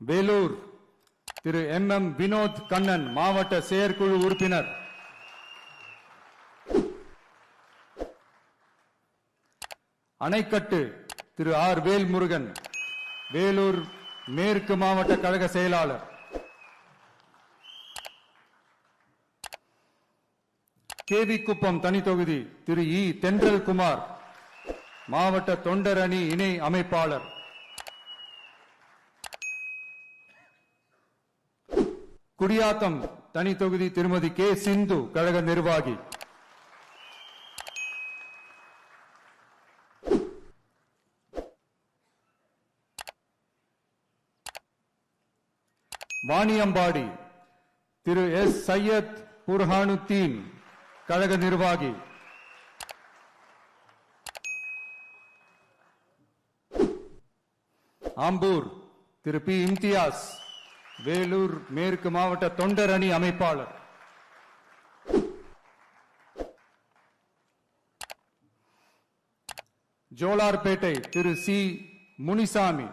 வேலூர் திரு MM Vinod Kannan மாவட்ட செயற்குழு உறுப்பினர். அணைக்கட்டு திரு R வேல்முருகன் வேலூர் மேற்கு மாவட்ட கழக செயலாளர். கேவிக்குப்பம் தனி தொகுதி திரு E தென்றல் குமார் மாவட்ட தொண்டர் அணி இணை அமைப்பாளர். குடியாத்தம் தனி தொகுதி திருமதி K சிந்து கழக நிர்வாகி. வாணியம்பாடி திரு S சையத் புர்ஹானுத்தீன் கழக நிர்வாகி. ஆம்பூர் திரு P இம்தியாஸ் வேலூர் மேற்கு மாவட்ட தொண்டர் அணி அமைப்பாளர். ஜோலார்பேட்டை திரு C முனிசாமி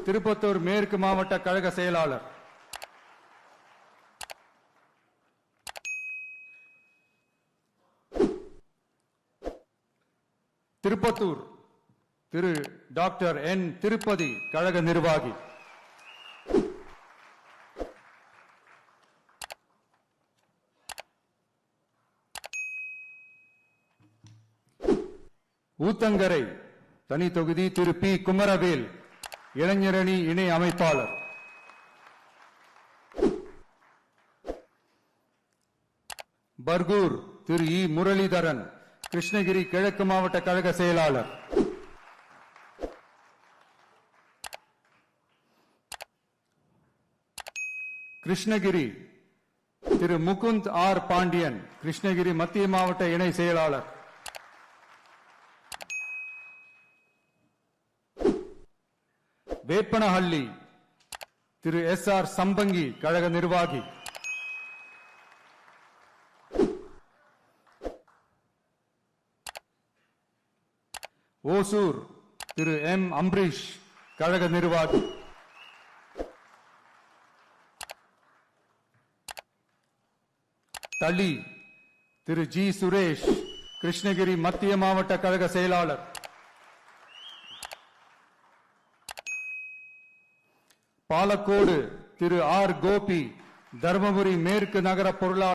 திருப்பத்தூர் மேற்கு மாவட்ட கழக செயலாளர். திருப்பத்தூர் திரு டாக்டர் N திருப்பதி கழக நிர்வாகி. ஊத்தங்கரை தனி தொகுதி திரு P குமரவேல் இளைஞரணி இணை அமைப்பாளர். பர்கூர் திரு E முரளிதரன் கிருஷ்ணகிரி கிழக்கு மாவட்ட கழக செயலாளர். கிருஷ்ணகிரி திரு முகுந்த் R பாண்டியன் கிருஷ்ணகிரி மத்திய மாவட்ட இணை செயலாளர். வேப்பனஹள்ளி திரு SR சம்பங்கி கழக நிர்வாகி. ஓசூர் திரு M அம்பரீஷ் கழக நிர்வாகி. தளி திரு G சுரேஷ் கிருஷ்ணகிரி மத்திய மாவட்ட கழக செயலாளர். பாலக்கோடு திரு R கோபி தர்மபுரி மேற்கு நகர பொருளாளர்.